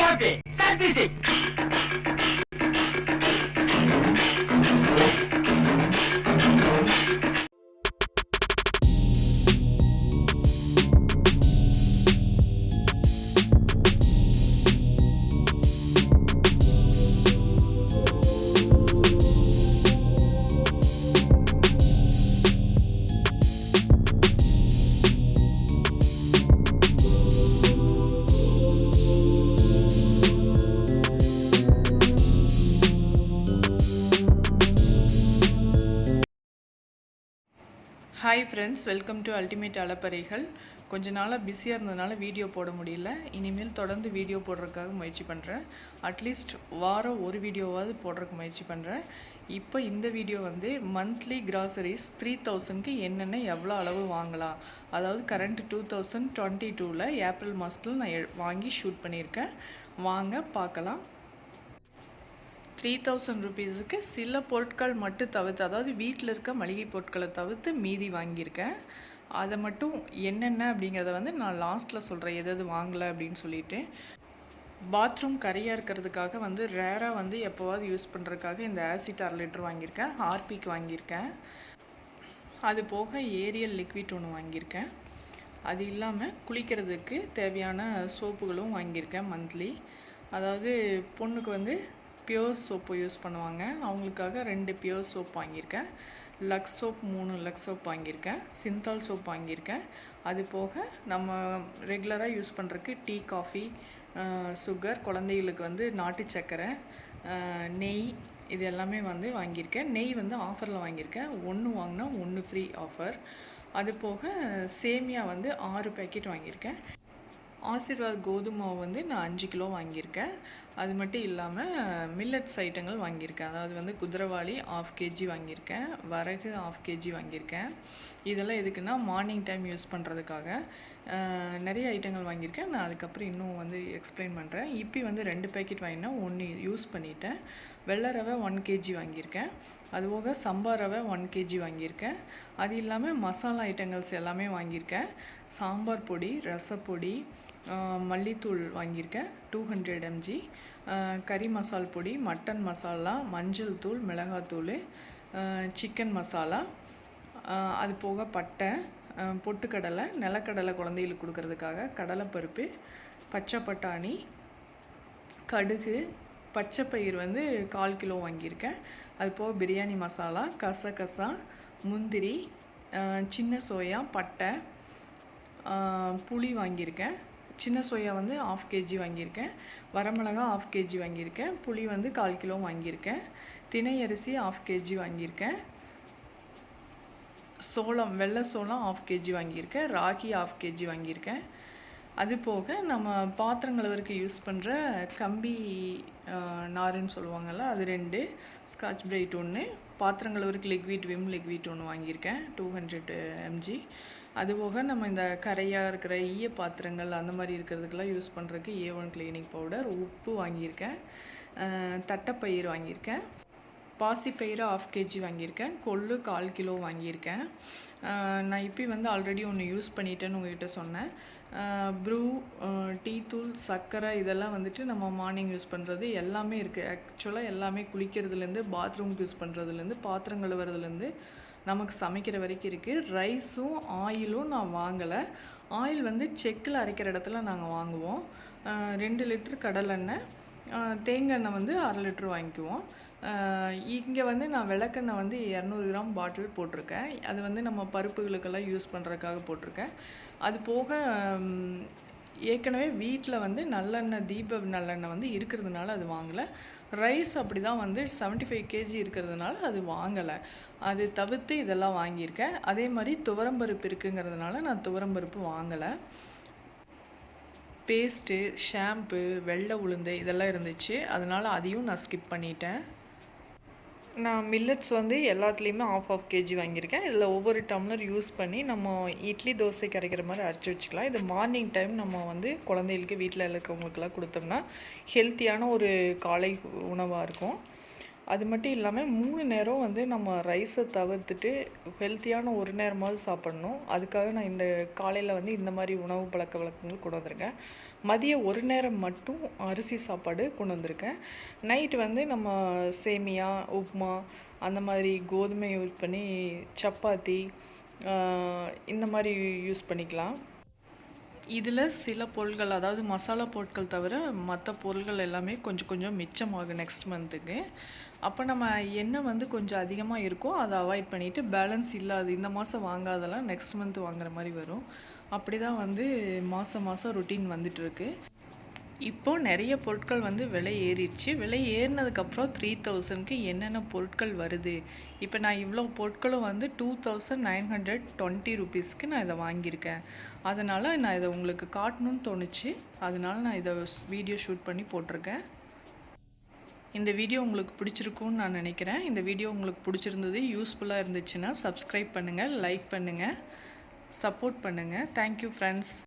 Okay, start music. Hi friends, welcome to ultimate அலப்பறைகள். கொஞ்ச நாளாக பிஸியாக இருந்ததுனால வீடியோ போட முடியல. இனிமேல் தொடர்ந்து வீடியோ போடுறதுக்காக முயற்சி பண்ணுறேன். அட்லீஸ்ட் வாரம் ஒரு வீடியோவாவது போடுறதுக்கு முயற்சி பண்ணுறேன். இப்போ இந்த வீடியோ வந்து மந்த்லி கிராசரிஸ் 3000க்கு என்னென்ன எவ்வளோ அளவு வாங்கலாம், அதாவது கரண்ட் 2022ல் ஏப்ரல் மாதத்தில் நான் வாங்கி ஷூட் பண்ணியிருக்கேன். வாங்க பார்க்கலாம். 3000 ருபீஸுக்கு சில பொருட்கள் மட்டும் தவிர்த்து, அதாவது வீட்டில் இருக்க மளிகை பொருட்களை தவிர்த்து மீதி வாங்கியிருக்கேன். அதை மட்டும் என்னென்ன அப்படிங்கிறத வந்து நான் லாஸ்ட்டில் சொல்கிறேன், எது வாங்கலை அப்படின்னு சொல்லிட்டு. பாத்ரூம் கரையாக இருக்கிறதுக்காக வந்து ரேராக வந்து எப்போவாவது யூஸ் பண்ணுறதுக்காக இந்த ஆசிட் 1/2 லிட்டர் வாங்கியிருக்கேன். ஹார்பிக் வாங்கியிருக்கேன். அது போக ஏரியல் லிக்விட் ஒன்று வாங்கியிருக்கேன். அது இல்லாமல் குளிக்கிறதுக்கு தேவையான சோப்புகளும் வாங்கியிருக்கேன் மந்த்லி. அதாவது பொண்ணுக்கு வந்து பியோர் சோப்பு யூஸ் பண்ணுவாங்க, அவங்களுக்காக 2 பியோர் சோப் வாங்கியிருக்கேன். லக்ஸ் சோப் 3 லக்ஸ் சோப் வாங்கியிருக்கேன். சிந்தால் சோப் வாங்கியிருக்கேன். அது போக நம்ம ரெகுலராக யூஸ் பண்ணுறதுக்கு டீ, காஃபி, சுகர், குழந்தைகளுக்கு வந்து நாட்டு சர்க்கரை, நெய், இது எல்லாமே வந்து வாங்கியிருக்கேன். நெய் வந்து ஆஃபரில் வாங்கியிருக்கேன். 1 வாங்கினா 1 ஃப்ரீ ஆஃபர். அது போக சேமியா வந்து 6 பேக்கெட் வாங்கியிருக்கேன். ஆசீர்வாத் கோதுமை மாவு வந்து நான் 5 கிலோ வாங்கியிருக்கேன். அது மட்டும் இல்லாமல் மில்லட்ஸ் ஐட்டங்கள் வாங்கியிருக்கேன். அதாவது வந்து குதிரைவாளி 1/2 kg வாங்கியிருக்கேன். வரகு 1/2 kg வாங்கியிருக்கேன். இதெல்லாம் எதுக்குன்னா மார்னிங் டைம் யூஸ் பண்ணுறதுக்காக நிறைய ஐட்டங்கள் வாங்கியிருக்கேன். நான் அதுக்கப்புறம் இன்னும் வந்து எக்ஸ்பிளைன் பண்ணுறேன். இப்படி வந்து 2 பேக்கெட் வாங்கினா 1 யூஸ் பண்ணிட்டேன். வெள்ளை ரவை 1 kg வாங்கியிருக்கேன். அதுபோக சம்பா ரவை 1 kg வாங்கியிருக்கேன். அது இல்லாமல் மசாலா ஐட்டங்கள்ஸ் எல்லாமே வாங்கியிருக்கேன். சாம்பார் பொடி, ரசப்பொடி, மல்லித்தூள் வாங்கியிருக்கேன் 200 mg, கறி மசால் பொடி, மட்டன் மசாலா, மஞ்சள் தூள், மிளகாத்தூள், சிக்கன் மசாலா, அது போக பட்டை, பொட்டுக்கடலை, நிலக்கடலை குழந்தைகளுக்கு கொடுக்கறதுக்காக, கடலைப்பருப்பு, பச்சை பட்டாணி, கடுகு, பச்சைப்பயிர் வந்து 1/4 கிலோ வாங்கியிருக்கேன். அது போக பிரியாணி மசாலா, கசகசா, முந்திரி, சின்ன சோயா, பட்டை, புளி வாங்கியிருக்கேன். சின்ன சோயா வந்து 1/2 kg வாங்கியிருக்கேன். வரமிளகா 1/2 kg வாங்கியிருக்கேன். புளி வந்து 1/4 கிலோ வாங்கியிருக்கேன். தினை அரிசி 1/2 kg வாங்கியிருக்கேன். சோளம், வெள்ளை சோளம் 1/2 kg வாங்கியிருக்கேன். ராகி 1/2 kg வாங்கியிருக்கேன். அது போக நம்ம பாத்திரங்களுக்கு யூஸ் பண்ணுற கம்பி நாருன்னு சொல்லுவாங்கள்ல, அது 2, ஸ்காட்ச் பிரைட் 1, பாத்திரங்களுக்கு லிக்விட், விம் லிக்விட் 1 வாங்கியிருக்கேன் 200 mg. அதுபோக நம்ம இந்த கரையாக இருக்கிற ஈய பாத்திரங்கள் அந்த மாதிரி இருக்கிறதுக்கெல்லாம் யூஸ் பண்ணுறதுக்கு A1 கிளீனிங் பவுடர், உப்பு வாங்கியிருக்கேன். தட்டைப்பயிர் வாங்கியிருக்கேன். பாசிப்பயிறு 1/2 kg வாங்கியிருக்கேன். கொள்ளு 1/4 கிலோ வாங்கியிருக்கேன். நான் இப்போ வந்து ஆல்ரெடி ஒன்று யூஸ் பண்ணிட்டேன்னு உங்கள்கிட்ட சொன்னேன். ப்ரூ, டீ தூள், சர்க்கரை, இதெல்லாம் வந்துட்டு நம்ம மார்னிங் யூஸ் பண்ணுறது எல்லாமே இருக்குது. ஆக்சுவலாக எல்லாமே குளிக்கிறதுலேருந்து, பாத்ரூம்க்கு யூஸ் பண்ணுறதுலேருந்து, பாத்திரம் கழுவுறதுலேருந்து நமக்கு சமைக்கிற வரைக்கும் இருக்குது. ரைஸும் ஆயிலும் நான் வாங்கலை. ஆயில் வந்து செக்கில் அரைக்கிற இடத்துல நாங்கள் வாங்குவோம். 2 லிட்டர் கடலெண்ணெய், தேங்காய் எண்ணெய் வந்து 1/2 லிட்டர் வாங்கிக்குவோம். இங்கே வந்து நான் விளக்கெண்ணெய் வந்து 200 கிராம் பாட்டில் போட்டிருக்கேன். அது வந்து நம்ம பருப்புகளுக்கெல்லாம் யூஸ் பண்ணுறதுக்காக போட்டிருக்கேன். அது போக ஏற்கனவே வீட்டில் வந்து நல்லெண்ணெய், தீப நல்லெண்ணெய் வந்து இருக்கிறதுனால அது வாங்கலை. ரைஸ் அப்படி தான் வந்து 75 kg இருக்கிறதுனால அது வாங்கலை. அது தவிர்த்து இதெல்லாம் வாங்கியிருக்கேன். அதே மாதிரி துவரம்பருப்பு இருக்குங்கிறதுனால நான் துவரம்பருப்பு வாங்கலை. பேஸ்ட்டு, ஷாம்பு, வெள்ளை உளுந்து இதெல்லாம் இருந்துச்சு, அதனால் அதையும் நான் ஸ்கிப் பண்ணிட்டேன். நான் மில்லட்ஸ் வந்து எல்லாத்துலேயுமே 1/2 kg வாங்கியிருக்கேன். இதில் ஒவ்வொரு டம்ளர் யூஸ் பண்ணி நம்ம இட்லி, தோசை கரைக்கிற மாதிரி அரைச்சி வச்சுக்கலாம். இது மார்னிங் டைம் நம்ம வந்து குழந்தைகளுக்கு, வீட்டில் இருக்கிறவங்களுக்கெல்லாம் கொடுத்தோம்னா ஹெல்த்தியான ஒரு காலை உணவாக இருக்கும். அது மட்டும் இல்லாமல் 3 நேரம் வந்து நம்ம ரைஸை தவிர்த்துட்டு ஹெல்த்தியான ஒரு நேரமாவது சாப்பிட்ணும். அதுக்காக நான் இந்த காலையில் வந்து இந்த மாதிரி உணவு பழக்க வழக்கங்கள் கொண்டு வந்திருக்கேன். மதியம் ஒரு நேரம் மட்டும் அரிசி சாப்பாடு கொண்டு வந்திருக்கேன். நைட்டு வந்து நம்ம சேமியா, உப்புமா அந்த மாதிரி கோதுமை யூஸ் பண்ணி சப்பாத்தி இந்த மாதிரி யூஸ் பண்ணிக்கலாம். இதில் சில பொருட்கள், அதாவது மசாலா பொருட்கள் தவிர மற்ற பொருட்கள் எல்லாமே கொஞ்சம் கொஞ்சம் மிச்சமாகும் நெக்ஸ்ட் மந்த்துக்கு. அப்போ நம்ம எண்ணெய் வந்து கொஞ்சம் அதிகமாக இருக்கும், அதை அவாய்ட் பண்ணிவிட்டு பேலன்ஸ் இல்லாது இந்த மாதம் வாங்காதெல்லாம் நெக்ஸ்ட் மந்த் வாங்குற மாதிரி வரும். அப்படி தான் வந்து மாதம் மாதம் ரொட்டீன் வந்துட்டுருக்கு. இப்போது நிறைய பொருட்கள் வந்து விலை ஏறிடுச்சு. விலை ஏறினதுக்கப்புறம் 3000க்கு என்னென்ன பொருட்கள் வருது. இப்போ நான் இவ்வளோ பொருட்களும் வந்து 2920 ருபீஸ்க்கு நான் இதை வாங்கியிருக்கேன். அதனால் நான் இதை உங்களுக்கு காட்டணும்னு தோணுச்சு. அதனால் நான் இதை வீடியோ ஷூட் பண்ணி போட்டிருக்கேன். இந்த வீடியோ உங்களுக்கு பிடிச்சிருக்கும்னு நான் நினைக்கிறேன். இந்த வீடியோ உங்களுக்கு பிடிச்சிருந்தது, யூஸ்ஃபுல்லாக இருந்துச்சுன்னா சப்ஸ்கிரைப் பண்ணுங்கள், லைக் பண்ணுங்கள், சப்போர்ட் பண்ணுங்கள். Thank you friends.